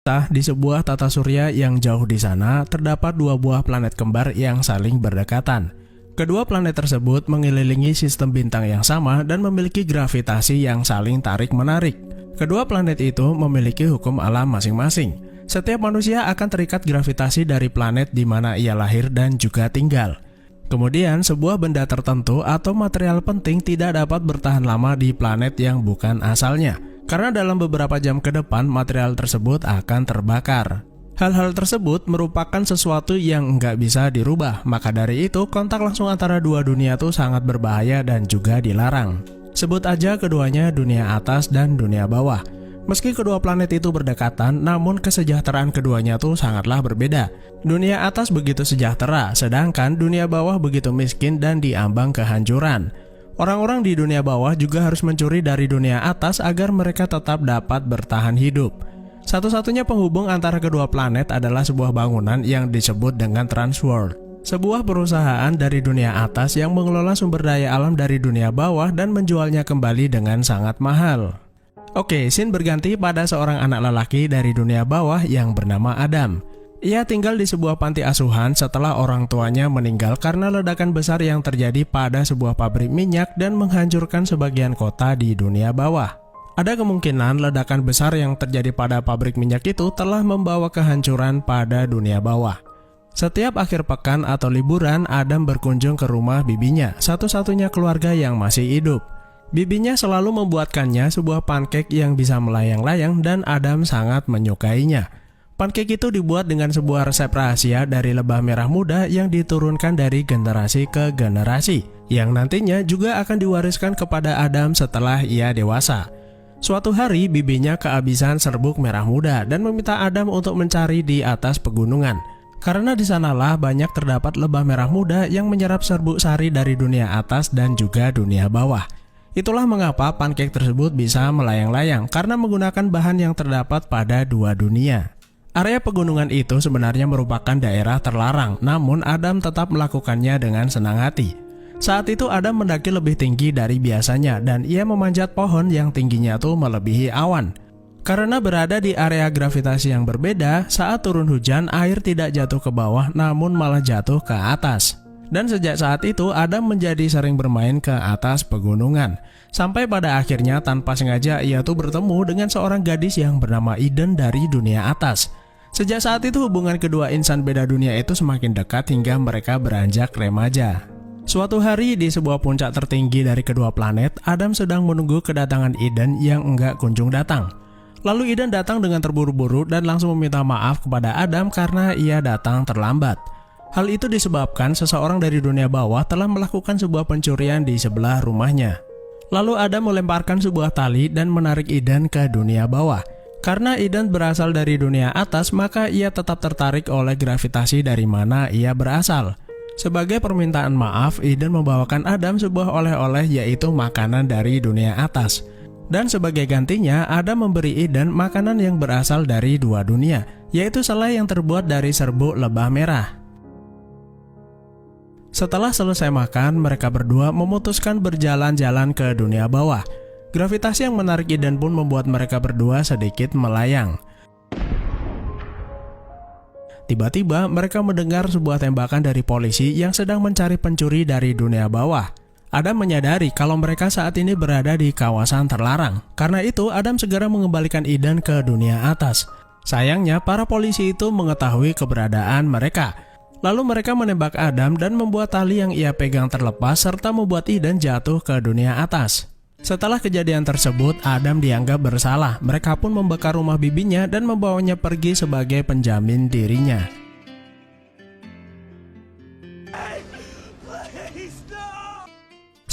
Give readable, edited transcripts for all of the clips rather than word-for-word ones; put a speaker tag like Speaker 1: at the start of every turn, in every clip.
Speaker 1: Di sebuah tata surya yang jauh di sana, terdapat dua buah planet kembar yang saling berdekatan. Kedua planet tersebut mengelilingi sistem bintang yang sama dan memiliki gravitasi yang saling tarik-menarik. Kedua planet itu memiliki hukum alam masing-masing. Setiap manusia akan terikat gravitasi dari planet di mana ia lahir dan juga tinggal. Kemudian, sebuah benda tertentu atau material penting tidak dapat bertahan lama di planet yang bukan asalnya. Karena dalam beberapa jam ke depan material tersebut akan terbakar. Hal-hal tersebut merupakan sesuatu yang nggak bisa dirubah, maka dari itu kontak langsung antara dua dunia itu sangat berbahaya dan juga dilarang. Sebut aja keduanya dunia atas dan dunia bawah. Meski kedua planet itu berdekatan, namun kesejahteraan keduanya tuh sangatlah berbeda. Dunia atas begitu sejahtera, sedangkan dunia bawah begitu miskin dan diambang kehancuran. Orang-orang di dunia bawah juga harus mencuri dari dunia atas agar mereka tetap dapat bertahan hidup. Satu-satunya penghubung antara kedua planet adalah sebuah bangunan yang disebut dengan Transworld. Sebuah perusahaan dari dunia atas yang mengelola sumber daya alam dari dunia bawah dan menjualnya kembali dengan sangat mahal. Oke, scene berganti pada seorang anak lelaki dari dunia bawah yang bernama Adam. Ia tinggal di sebuah panti asuhan setelah orang tuanya meninggal karena ledakan besar yang terjadi pada sebuah pabrik minyak dan menghancurkan sebagian kota di dunia bawah. Ada kemungkinan ledakan besar yang terjadi pada pabrik minyak itu telah membawa kehancuran pada dunia bawah. Setiap akhir pekan atau liburan, Adam berkunjung ke rumah bibinya, satu-satunya keluarga yang masih hidup. Bibinya selalu membuatkannya sebuah pancake yang bisa melayang-layang dan Adam sangat menyukainya. Pancake itu dibuat dengan sebuah resep rahasia dari lebah merah muda yang diturunkan dari generasi ke generasi, yang nantinya juga akan diwariskan kepada Adam setelah ia dewasa. Suatu hari, bibinya kehabisan serbuk merah muda dan meminta Adam untuk mencari di atas pegunungan. Karena di sanalah banyak terdapat lebah merah muda yang menyerap serbuk sari dari dunia atas dan juga dunia bawah. Itulah mengapa pancake tersebut bisa melayang-layang karena menggunakan bahan yang terdapat pada dua dunia. Area pegunungan itu sebenarnya merupakan daerah terlarang, namun Adam tetap melakukannya dengan senang hati. Saat itu Adam mendaki lebih tinggi dari biasanya dan ia memanjat pohon yang tingginya tuh melebihi awan. Karena berada di area gravitasi yang berbeda, saat turun hujan air tidak jatuh ke bawah namun malah jatuh ke atas. Dan sejak saat itu Adam menjadi sering bermain ke atas pegunungan. Sampai pada akhirnya tanpa sengaja ia tuh bertemu dengan seorang gadis yang bernama Eden dari dunia atas. Sejak saat itu hubungan kedua insan beda dunia itu semakin dekat hingga mereka beranjak remaja. Suatu hari di sebuah puncak tertinggi dari kedua planet, Adam sedang menunggu kedatangan Eden yang enggak kunjung datang. Lalu Eden datang dengan terburu-buru dan langsung meminta maaf kepada Adam karena ia datang terlambat. Hal itu disebabkan seseorang dari dunia bawah telah melakukan sebuah pencurian di sebelah rumahnya. Lalu Adam melemparkan sebuah tali dan menarik Eden ke dunia bawah. Karena Eden berasal dari dunia atas, maka ia tetap tertarik oleh gravitasi dari mana ia berasal. Sebagai permintaan maaf, Eden membawakan Adam sebuah oleh-oleh yaitu makanan dari dunia atas. Dan sebagai gantinya, Adam memberi Eden makanan yang berasal dari dua dunia, yaitu selai yang terbuat dari serbuk lebah merah. Setelah selesai makan, mereka berdua memutuskan berjalan-jalan ke dunia bawah. Gravitasi yang menarik Eden pun membuat mereka berdua sedikit melayang. Tiba-tiba mereka mendengar sebuah tembakan dari polisi yang sedang mencari pencuri dari dunia bawah. Adam menyadari kalau mereka saat ini berada di kawasan terlarang. Karena itu Adam segera mengembalikan Eden ke dunia atas. Sayangnya para polisi itu mengetahui keberadaan mereka. Lalu mereka menembak Adam dan membuat tali yang ia pegang terlepas serta membuat Eden jatuh ke dunia atas. Setelah kejadian tersebut, Adam dianggap bersalah. Mereka pun membakar rumah bibinya dan membawanya pergi sebagai penjamin dirinya.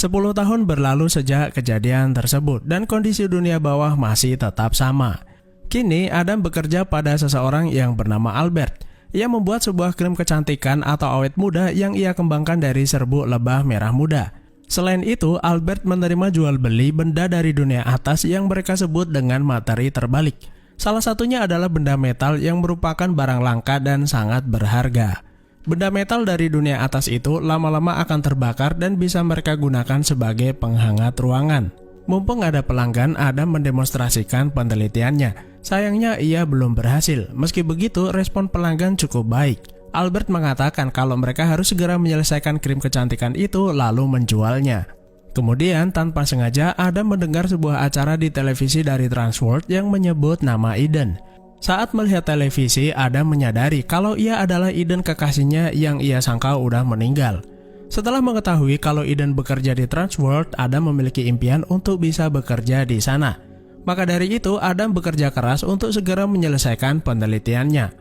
Speaker 1: 10 tahun berlalu sejak kejadian tersebut dan kondisi dunia bawah masih tetap sama. Kini Adam bekerja pada seseorang yang bernama Albert. Ia membuat sebuah krim kecantikan atau awet muda yang ia kembangkan dari serbuk lebah merah muda. Selain itu, Albert menerima jual beli benda dari dunia atas yang mereka sebut dengan materi terbalik. Salah satunya adalah benda metal yang merupakan barang langka dan sangat berharga. Benda metal dari dunia atas itu lama-lama akan terbakar dan bisa mereka gunakan sebagai penghangat ruangan. Mumpung ada pelanggan, Adam mendemonstrasikan penelitiannya. Sayangnya ia belum berhasil. Meski begitu, respon pelanggan cukup baik. Albert mengatakan kalau mereka harus segera menyelesaikan krim kecantikan itu lalu menjualnya. Kemudian tanpa sengaja Adam mendengar sebuah acara di televisi dari Transworld yang menyebut nama Eden. Saat melihat televisi, Adam menyadari kalau ia adalah Eden kekasihnya yang ia sangka udah meninggal. Setelah mengetahui kalau Eden bekerja di Transworld, Adam memiliki impian untuk bisa bekerja di sana. Maka dari itu, Adam bekerja keras untuk segera menyelesaikan penelitiannya.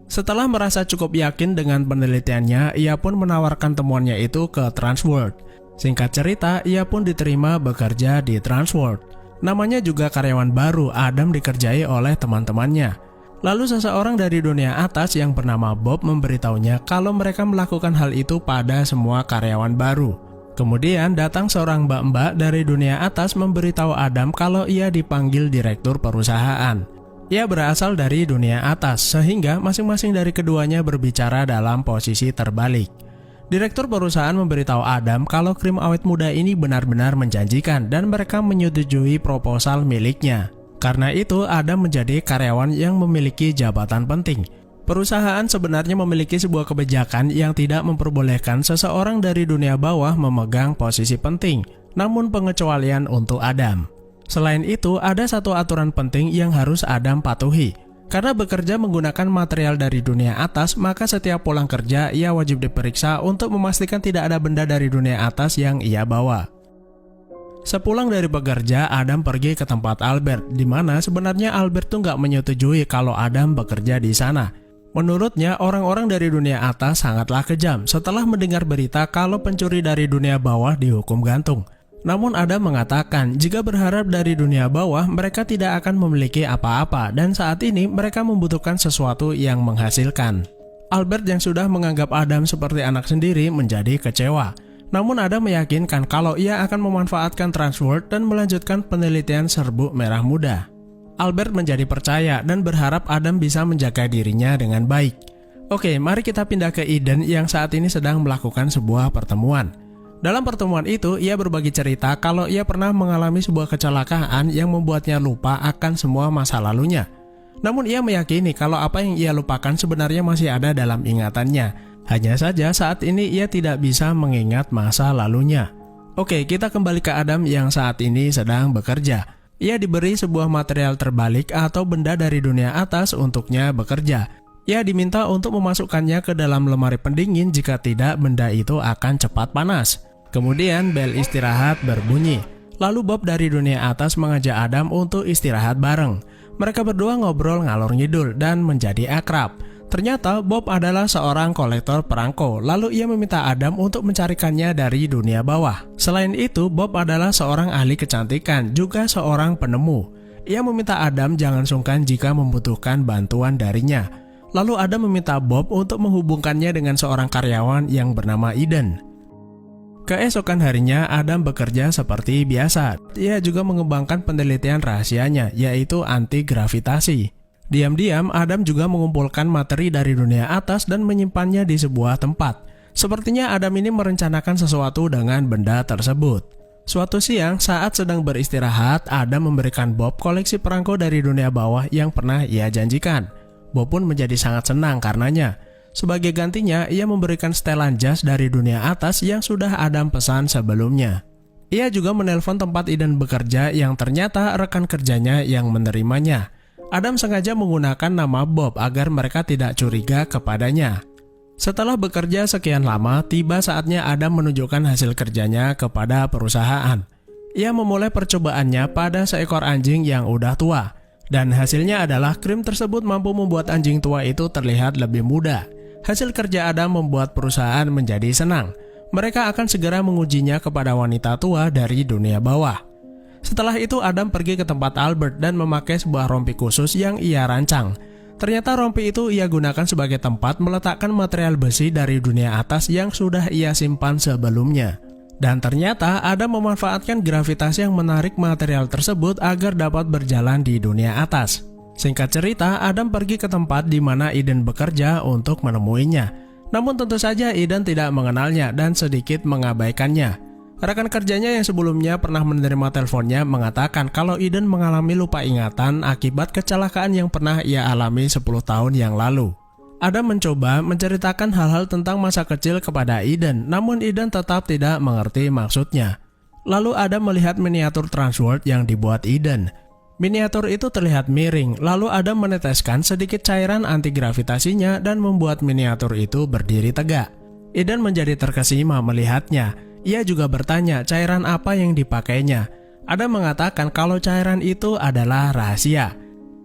Speaker 1: Setelah merasa cukup yakin dengan penelitiannya, ia pun menawarkan temuannya itu ke Transworld. Singkat cerita, ia pun diterima bekerja di Transworld. Namanya juga karyawan baru, Adam dikerjai oleh teman-temannya. Lalu seseorang dari dunia atas yang bernama Bob memberitahunya kalau mereka melakukan hal itu pada semua karyawan baru. Kemudian datang seorang mbak-mbak dari dunia atas memberitahu Adam kalau ia dipanggil direktur perusahaan. Ia berasal dari dunia atas, sehingga masing-masing dari keduanya berbicara dalam posisi terbalik. Direktur perusahaan memberitahu Adam kalau krim awet muda ini benar-benar menjanjikan dan mereka menyetujui proposal miliknya. Karena itu, Adam menjadi karyawan yang memiliki jabatan penting. Perusahaan sebenarnya memiliki sebuah kebijakan yang tidak memperbolehkan seseorang dari dunia bawah memegang posisi penting, namun pengecualian untuk Adam. Selain itu, ada satu aturan penting yang harus Adam patuhi. Karena bekerja menggunakan material dari dunia atas, maka setiap pulang kerja ia wajib diperiksa untuk memastikan tidak ada benda dari dunia atas yang ia bawa. Sepulang dari bekerja, Adam pergi ke tempat Albert, di mana sebenarnya Albert tuh nggak menyetujui kalau Adam bekerja di sana. Menurutnya, orang-orang dari dunia atas sangatlah kejam setelah mendengar berita kalau pencuri dari dunia bawah dihukum gantung. Namun Adam mengatakan jika berharap dari dunia bawah mereka tidak akan memiliki apa-apa dan saat ini mereka membutuhkan sesuatu yang menghasilkan. Albert yang sudah menganggap Adam seperti anak sendiri menjadi kecewa. Namun Adam meyakinkan kalau ia akan memanfaatkan Transworld dan melanjutkan penelitian serbuk merah muda. Albert menjadi percaya dan berharap Adam bisa menjaga dirinya dengan baik. Oke, mari kita pindah ke Eden yang saat ini sedang melakukan sebuah pertemuan. Dalam pertemuan itu, ia berbagi cerita kalau ia pernah mengalami sebuah kecelakaan yang membuatnya lupa akan semua masa lalunya. Namun ia meyakini kalau apa yang ia lupakan sebenarnya masih ada dalam ingatannya. Hanya saja saat ini ia tidak bisa mengingat masa lalunya. Oke, kita kembali ke Adam yang saat ini sedang bekerja. Ia diberi sebuah material terbalik atau benda dari dunia atas untuknya bekerja. Ia diminta untuk memasukkannya ke dalam lemari pendingin, jika tidak benda itu akan cepat panas. Kemudian bel istirahat berbunyi. Lalu Bob dari dunia atas mengajak Adam untuk istirahat bareng. Mereka berdua ngobrol ngalor ngidul dan menjadi akrab. Ternyata Bob adalah seorang kolektor perangko, lalu ia meminta Adam untuk mencarikannya dari dunia bawah. Selain itu, Bob adalah seorang ahli kecantikan, juga seorang penemu. Ia meminta Adam jangan sungkan jika membutuhkan bantuan darinya. Lalu Adam meminta Bob untuk menghubungkannya dengan seorang karyawan yang bernama Eden. Keesokan harinya, Adam bekerja seperti biasa. Ia juga mengembangkan penelitian rahasianya, yaitu anti-gravitasi. Diam-diam, Adam juga mengumpulkan materi dari dunia atas dan menyimpannya di sebuah tempat. Sepertinya Adam ini merencanakan sesuatu dengan benda tersebut. Suatu siang, saat sedang beristirahat, Adam memberikan Bob koleksi perangko dari dunia bawah yang pernah ia janjikan. Bob pun menjadi sangat senang karenanya. Sebagai gantinya, ia memberikan setelan jas dari dunia atas yang sudah Adam pesan sebelumnya. Ia juga menelpon tempat Eden bekerja yang ternyata rekan kerjanya yang menerimanya. Adam sengaja menggunakan nama Bob agar mereka tidak curiga kepadanya. Setelah bekerja sekian lama, tiba saatnya Adam menunjukkan hasil kerjanya kepada perusahaan. Ia memulai percobaannya pada seekor anjing yang udah tua. Dan hasilnya adalah krim tersebut mampu membuat anjing tua itu terlihat lebih muda. Hasil kerja Adam membuat perusahaan menjadi senang. Mereka akan segera mengujinya kepada wanita tua dari dunia bawah. Setelah itu Adam pergi ke tempat Albert dan memakai sebuah rompi khusus yang ia rancang. Ternyata rompi itu ia gunakan sebagai tempat meletakkan material besi dari dunia atas yang sudah ia simpan sebelumnya. Dan ternyata Adam memanfaatkan gravitasi yang menarik material tersebut agar dapat berjalan di dunia atas. Singkat cerita, Adam pergi ke tempat di mana Eden bekerja untuk menemuinya. Namun tentu saja Eden tidak mengenalnya dan sedikit mengabaikannya. Rekan kerjanya yang sebelumnya pernah menerima teleponnya mengatakan kalau Eden mengalami lupa ingatan akibat kecelakaan yang pernah ia alami 10 tahun yang lalu. Adam mencoba menceritakan hal-hal tentang masa kecil kepada Eden, namun Eden tetap tidak mengerti maksudnya. Lalu Adam melihat miniatur Transworld yang dibuat Eden. Miniatur itu terlihat miring, lalu Adam meneteskan sedikit cairan anti-gravitasinya dan membuat miniatur itu berdiri tegak. Eden menjadi terkesima melihatnya. Ia juga bertanya cairan apa yang dipakainya. Adam mengatakan kalau cairan itu adalah rahasia.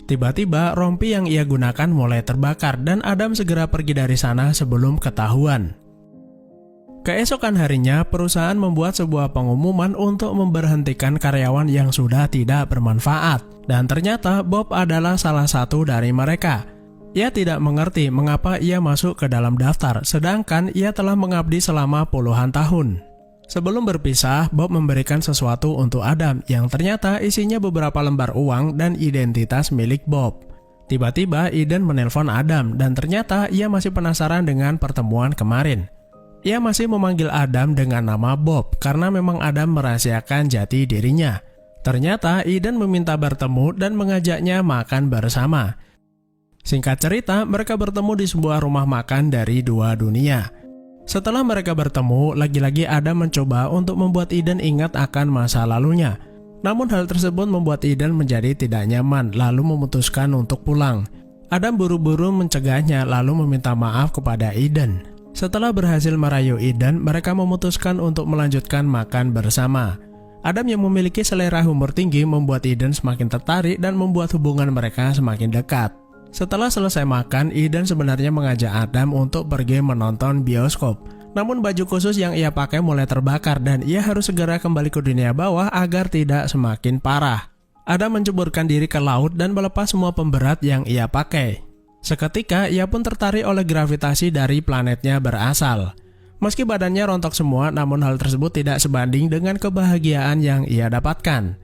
Speaker 1: Tiba-tiba rompi yang ia gunakan mulai terbakar dan Adam segera pergi dari sana sebelum ketahuan. Keesokan harinya, perusahaan membuat sebuah pengumuman untuk memberhentikan karyawan yang sudah tidak bermanfaat. Dan ternyata Bob adalah salah satu dari mereka. Ia tidak mengerti mengapa ia masuk ke dalam daftar, sedangkan ia telah mengabdi selama puluhan tahun. Sebelum berpisah, Bob memberikan sesuatu untuk Adam yang ternyata isinya beberapa lembar uang dan identitas milik Bob. Tiba-tiba Eden menelpon Adam dan ternyata ia masih penasaran dengan pertemuan kemarin. Ia masih memanggil Adam dengan nama Bob karena memang Adam merahasiakan jati dirinya. Ternyata Eden meminta bertemu dan mengajaknya makan bersama. Singkat cerita, mereka bertemu di sebuah rumah makan dari dua dunia. Setelah mereka bertemu, lagi-lagi Adam mencoba untuk membuat Eden ingat akan masa lalunya. Namun hal tersebut membuat Eden menjadi tidak nyaman, lalu memutuskan untuk pulang. Adam buru-buru mencegahnya lalu meminta maaf kepada Eden. Setelah berhasil merayu Eden, mereka memutuskan untuk melanjutkan makan bersama. Adam yang memiliki selera humor tinggi membuat Eden semakin tertarik dan membuat hubungan mereka semakin dekat. Setelah selesai makan, Eden sebenarnya mengajak Adam untuk pergi menonton bioskop. Namun baju khusus yang ia pakai mulai terbakar dan ia harus segera kembali ke dunia bawah agar tidak semakin parah. Adam menceburkan diri ke laut dan melepas semua pemberat yang ia pakai. Seketika ia pun tertarik oleh gravitasi dari planetnya berasal. Meski badannya rontok semua, namun hal tersebut tidak sebanding dengan kebahagiaan yang ia dapatkan.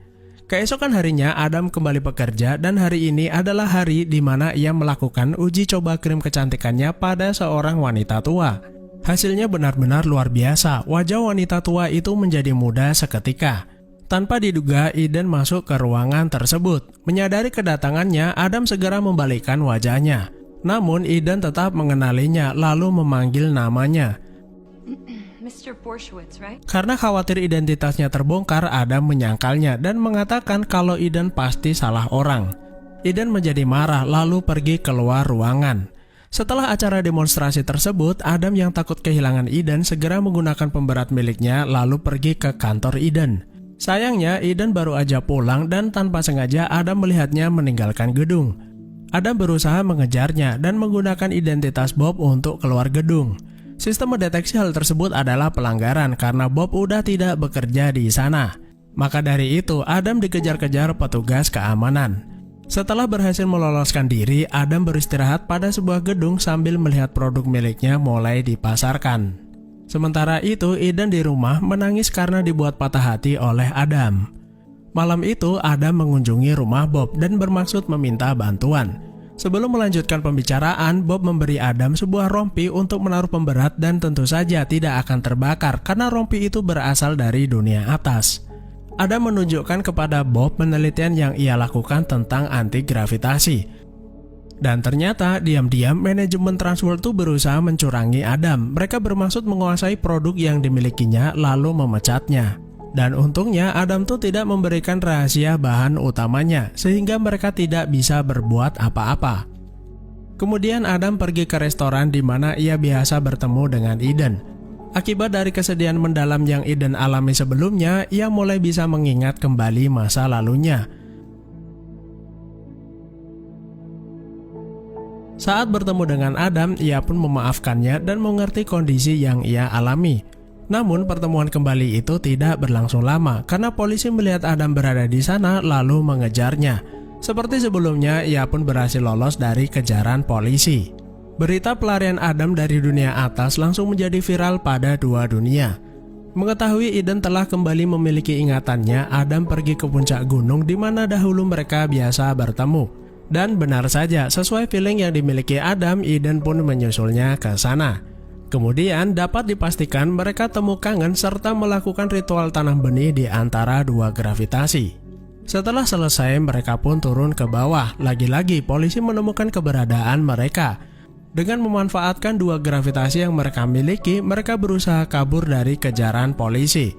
Speaker 1: Keesokan harinya Adam kembali bekerja dan hari ini adalah hari di mana ia melakukan uji coba krim kecantikannya pada seorang wanita tua. Hasilnya benar-benar luar biasa, wajah wanita tua itu menjadi muda seketika. Tanpa diduga, Eden masuk ke ruangan tersebut. Menyadari kedatangannya, Adam segera membalikkan wajahnya. Namun Eden tetap mengenalinya lalu memanggil namanya.
Speaker 2: Mr. Borshowitz, right?
Speaker 1: Karena khawatir identitasnya terbongkar, Adam menyangkalnya dan mengatakan kalau Eden pasti salah orang. Eden menjadi marah lalu pergi keluar ruangan. Setelah acara demonstrasi tersebut, Adam yang takut kehilangan Eden segera menggunakan pemberat miliknya lalu pergi ke kantor Eden. Sayangnya, Eden baru aja pulang dan tanpa sengaja Adam melihatnya meninggalkan gedung. Adam berusaha mengejarnya dan menggunakan identitas Bob untuk keluar gedung. Sistem mendeteksi hal tersebut adalah pelanggaran karena Bob udah tidak bekerja di sana. Maka dari itu, Adam dikejar-kejar petugas keamanan. Setelah berhasil meloloskan diri, Adam beristirahat pada sebuah gedung sambil melihat produk miliknya mulai dipasarkan. Sementara itu, Eden di rumah menangis karena dibuat patah hati oleh Adam. Malam itu, Adam mengunjungi rumah Bob dan bermaksud meminta bantuan. Sebelum melanjutkan pembicaraan, Bob memberi Adam sebuah rompi untuk menaruh pemberat dan tentu saja tidak akan terbakar karena rompi itu berasal dari dunia atas. Adam menunjukkan kepada Bob penelitian yang ia lakukan tentang anti-gravitasi. Dan ternyata diam-diam manajemen Transworld itu berusaha mencurangi Adam. Mereka bermaksud menguasai produk yang dimilikinya lalu memecatnya. Dan untungnya Adam tuh tidak memberikan rahasia bahan utamanya sehingga mereka tidak bisa berbuat apa-apa. Kemudian Adam pergi ke restoran di mana ia biasa bertemu dengan Eden. Akibat dari kesedihan mendalam yang Eden alami sebelumnya, ia mulai bisa mengingat kembali masa lalunya. Saat bertemu dengan Adam, ia pun memaafkannya dan mengerti kondisi yang ia alami. Namun pertemuan kembali itu tidak berlangsung lama karena polisi melihat Adam berada di sana lalu mengejarnya. Seperti sebelumnya, ia pun berhasil lolos dari kejaran polisi. Berita pelarian Adam dari dunia atas langsung menjadi viral pada dua dunia. Mengetahui Eden telah kembali memiliki ingatannya, Adam pergi ke puncak gunung di mana dahulu mereka biasa bertemu. Dan benar saja, sesuai feeling yang dimiliki Adam, Eden pun menyusulnya ke sana. Kemudian dapat dipastikan mereka temu kangen serta melakukan ritual tanam benih di antara dua gravitasi. Setelah selesai, mereka pun turun ke bawah. Lagi-lagi polisi menemukan keberadaan mereka. Dengan memanfaatkan dua gravitasi yang mereka miliki, mereka berusaha kabur dari kejaran polisi.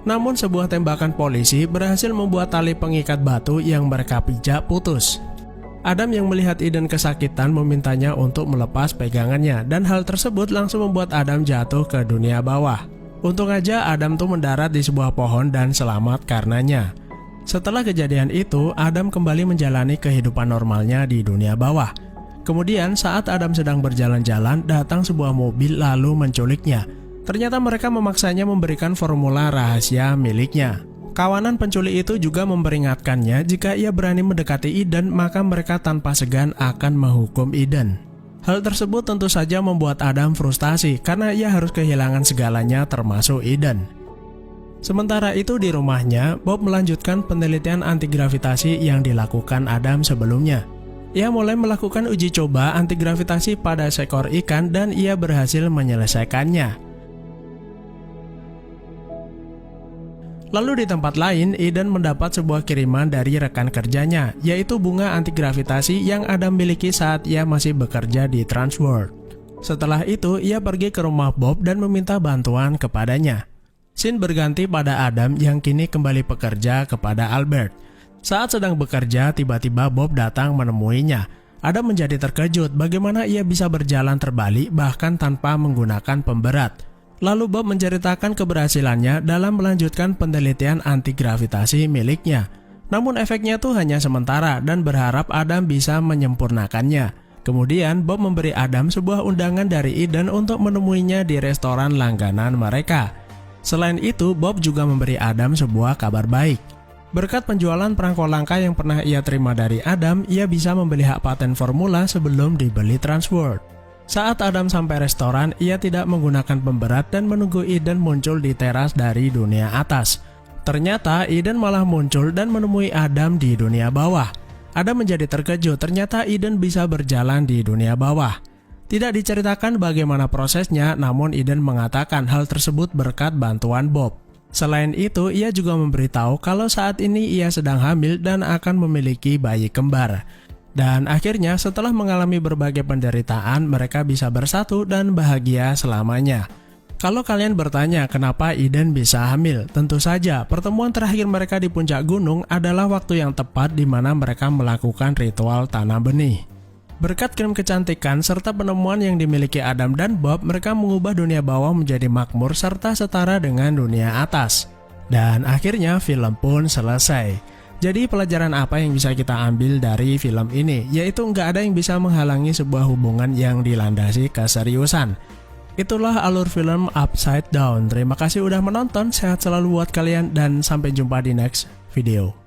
Speaker 1: Namun sebuah tembakan polisi berhasil membuat tali pengikat batu yang mereka pijak putus. Adam yang melihat Eden kesakitan memintanya untuk melepas pegangannya, dan hal tersebut langsung membuat Adam jatuh ke dunia bawah. Untung aja Adam tuh mendarat di sebuah pohon dan selamat karenanya. Setelah kejadian itu, Adam kembali menjalani kehidupan normalnya di dunia bawah. Kemudian saat Adam sedang berjalan-jalan, datang sebuah mobil lalu menculiknya. Ternyata mereka memaksanya memberikan formula rahasia miliknya. Kawanan penculik itu juga memperingatkannya jika ia berani mendekati Eden, maka mereka tanpa segan akan menghukum Eden. Hal tersebut tentu saja membuat Adam frustasi karena ia harus kehilangan segalanya termasuk Eden. Sementara itu di rumahnya, Bob melanjutkan penelitian antigravitasi yang dilakukan Adam sebelumnya. Ia mulai melakukan uji coba antigravitasi pada seekor ikan dan ia berhasil menyelesaikannya. Lalu di tempat lain, Eden mendapat sebuah kiriman dari rekan kerjanya, yaitu bunga antigravitasi yang Adam miliki saat ia masih bekerja di Transworld. Setelah itu, ia pergi ke rumah Bob dan meminta bantuan kepadanya. Scene berganti pada Adam yang kini kembali bekerja kepada Albert. Saat sedang bekerja, tiba-tiba Bob datang menemuinya. Adam menjadi terkejut bagaimana ia bisa berjalan terbalik bahkan tanpa menggunakan pemberat. Lalu Bob menceritakan keberhasilannya dalam melanjutkan penelitian antigravitasi miliknya. Namun efeknya tuh hanya sementara dan berharap Adam bisa menyempurnakannya. Kemudian Bob memberi Adam sebuah undangan dari Eden untuk menemuinya di restoran langganan mereka. Selain itu, Bob juga memberi Adam sebuah kabar baik. Berkat penjualan perangko langka yang pernah ia terima dari Adam, ia bisa membeli hak paten formula sebelum dibeli Transworld. Saat Adam sampai restoran, ia tidak menggunakan pemberat dan menunggu Eden muncul di teras dari dunia atas. Ternyata Eden malah muncul dan menemui Adam di dunia bawah. Adam menjadi terkejut, ternyata Eden bisa berjalan di dunia bawah. Tidak diceritakan bagaimana prosesnya, namun Eden mengatakan hal tersebut berkat bantuan Bob. Selain itu, ia juga memberitahu kalau saat ini ia sedang hamil dan akan memiliki bayi kembar. Dan akhirnya setelah mengalami berbagai penderitaan, mereka bisa bersatu dan bahagia selamanya. Kalau kalian bertanya kenapa Eden bisa hamil, tentu saja pertemuan terakhir mereka di puncak gunung adalah waktu yang tepat di mana mereka melakukan ritual tanam benih. Berkat krim kecantikan serta penemuan yang dimiliki Adam dan Bob, mereka mengubah dunia bawah menjadi makmur serta setara dengan dunia atas. Dan akhirnya film pun selesai. Jadi pelajaran apa yang bisa kita ambil dari film ini? Yaitu nggak ada yang bisa menghalangi sebuah hubungan yang dilandasi keseriusan. Itulah alur film Upside Down. Terima kasih udah menonton, sehat selalu buat kalian dan sampai jumpa di next video.